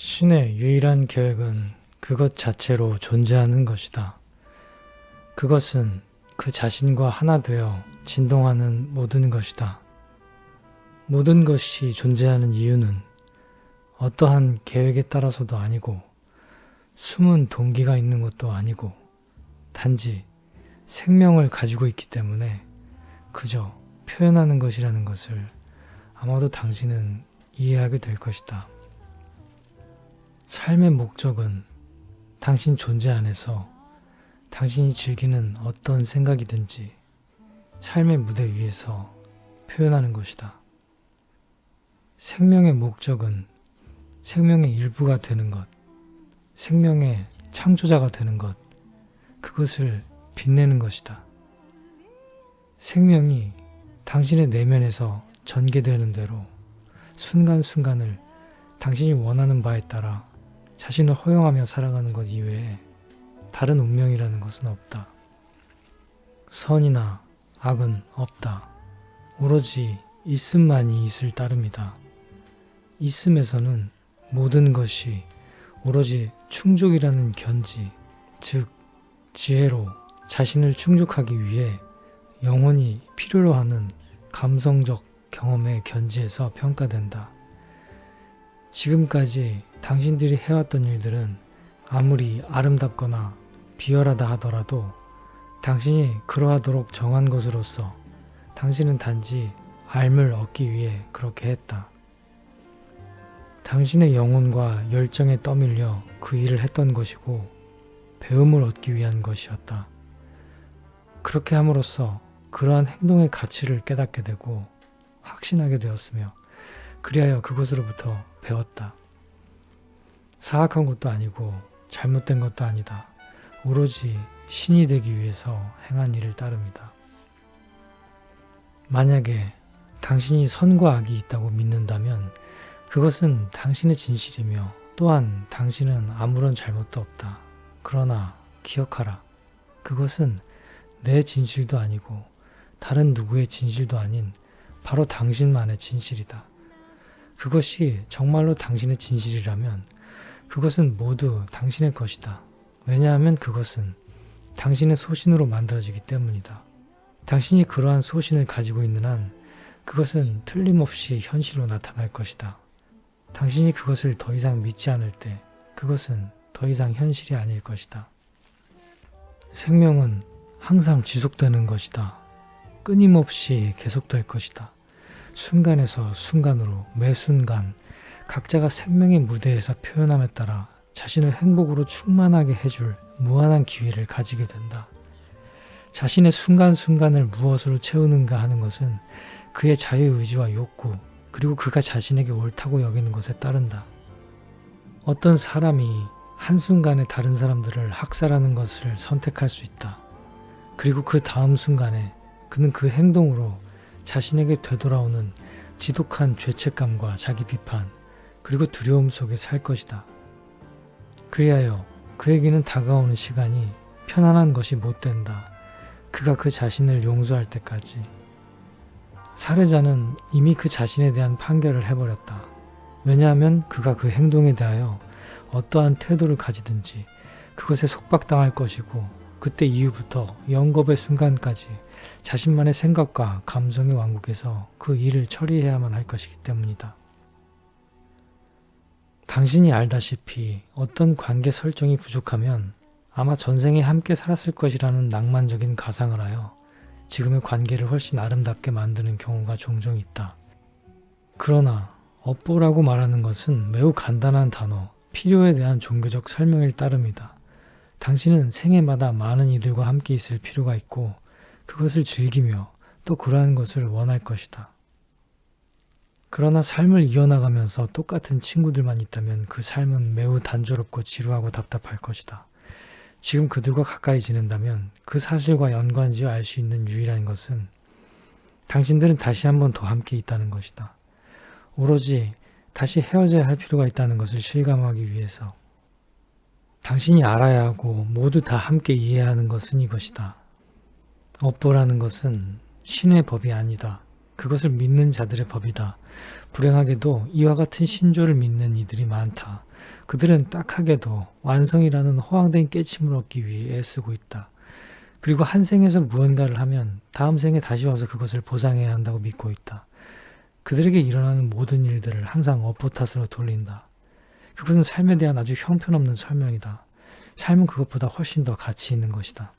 신의 유일한 계획은 그것 자체로 존재하는 것이다. 그것은 그 자신과 하나 되어 진동하는 모든 것이다. 모든 것이 존재하는 이유는 어떠한 계획에 따라서도 아니고 숨은 동기가 있는 것도 아니고 단지 생명을 가지고 있기 때문에 그저 표현하는 것이라는 것을 아마도 당신은 이해하게 될 것이다. 삶의 목적은 당신 존재 안에서 당신이 즐기는 어떤 생각이든지 삶의 무대 위에서 표현하는 것이다. 생명의 목적은 생명의 일부가 되는 것, 생명의 창조자가 되는 것, 그것을 빛내는 것이다. 생명이 당신의 내면에서 전개되는 대로 순간순간을 당신이 원하는 바에 따라 자신을 허용하며 살아가는 것 이외에 다른 운명이라는 것은 없다. 선이나 악은 없다. 오로지 있음만이 있을 따름이다. 있음에서는 모든 것이 오로지 충족이라는 견지, 즉 지혜로 자신을 충족하기 위해 영혼이 필요로 하는 감성적 경험의 견지에서 평가된다. 지금까지 당신들이 해왔던 일들은 아무리 아름답거나 비열하다 하더라도 당신이 그러하도록 정한 것으로서 당신은 단지 삶을 얻기 위해 그렇게 했다. 당신의 영혼과 열정에 떠밀려 그 일을 했던 것이고 배움을 얻기 위한 것이었다. 그렇게 함으로써 그러한 행동의 가치를 깨닫게 되고 확신하게 되었으며 그리하여 그것으로부터 배웠다. 사악한 것도 아니고 잘못된 것도 아니다. 오로지 신이 되기 위해서 행한 일을 따릅니다. 만약에 당신이 선과 악이 있다고 믿는다면 그것은 당신의 진실이며 또한 당신은 아무런 잘못도 없다. 그러나 기억하라. 그것은 내 진실도 아니고 다른 누구의 진실도 아닌 바로 당신만의 진실이다. 그것이 정말로 당신의 진실이라면 그것은 모두 당신의 것이다. 왜냐하면 그것은 당신의 소신으로 만들어지기 때문이다. 당신이 그러한 소신을 가지고 있는 한 그것은 틀림없이 현실로 나타날 것이다. 당신이 그것을 더 이상 믿지 않을 때 그것은 더 이상 현실이 아닐 것이다. 생명은 항상 지속되는 것이다. 끊임없이 계속될 것이다. 순간에서 순간으로 매 순간 각자가 생명의 무대에서 표현함에 따라 자신을 행복으로 충만하게 해줄 무한한 기회를 가지게 된다. 자신의 순간순간을 무엇으로 채우는가 하는 것은 그의 자유의지와 욕구 그리고 그가 자신에게 옳다고 여기는 것에 따른다. 어떤 사람이 한순간에 다른 사람들을 학살하는 것을 선택할 수 있다. 그리고 그 다음 순간에 그는 그 행동으로 자신에게 되돌아오는 지독한 죄책감과 자기 비판 그리고 두려움 속에 살 것이다. 그리하여 그에게는 다가오는 시간이 편안한 것이 못 된다. 그가 그 자신을 용서할 때까지. 살해자는 이미 그 자신에 대한 판결을 해버렸다. 왜냐하면 그가 그 행동에 대하여 어떠한 태도를 가지든지 그것에 속박당할 것이고 그때 이후부터 영겁의 순간까지 자신만의 생각과 감성의 왕국에서 그 일을 처리해야만 할 것이기 때문이다. 당신이 알다시피 어떤 관계 설정이 부족하면 아마 전생에 함께 살았을 것이라는 낭만적인 가상을 하여 지금의 관계를 훨씬 아름답게 만드는 경우가 종종 있다. 그러나 업보라고 말하는 것은 매우 간단한 단어, 필요에 대한 종교적 설명일 따름이다. 당신은 생애마다 많은 이들과 함께 있을 필요가 있고 그것을 즐기며 또 그러한 것을 원할 것이다. 그러나 삶을 이어나가면서 똑같은 친구들만 있다면 그 삶은 매우 단조롭고 지루하고 답답할 것이다. 지금 그들과 가까이 지낸다면 그 사실과 연관지어 알 수 있는 유일한 것은 당신들은 다시 한 번 더 함께 있다는 것이다. 오로지 다시 헤어져야 할 필요가 있다는 것을 실감하기 위해서. 당신이 알아야 하고 모두 다 함께 이해해야 하는 것은 이것이다. 업보라는 것은 신의 법이 아니다. 그것을 믿는 자들의 법이다. 불행하게도 이와 같은 신조를 믿는 이들이 많다. 그들은 딱하게도 완성이라는 허황된 깨침을 얻기 위해 애쓰고 있다. 그리고 한 생에서 무언가를 하면 다음 생에 다시 와서 그것을 보상해야 한다고 믿고 있다. 그들에게 일어나는 모든 일들을 항상 업보 탓으로 돌린다. 그것은 삶에 대한 아주 형편없는 설명이다. 삶은 그것보다 훨씬 더 가치 있는 것이다.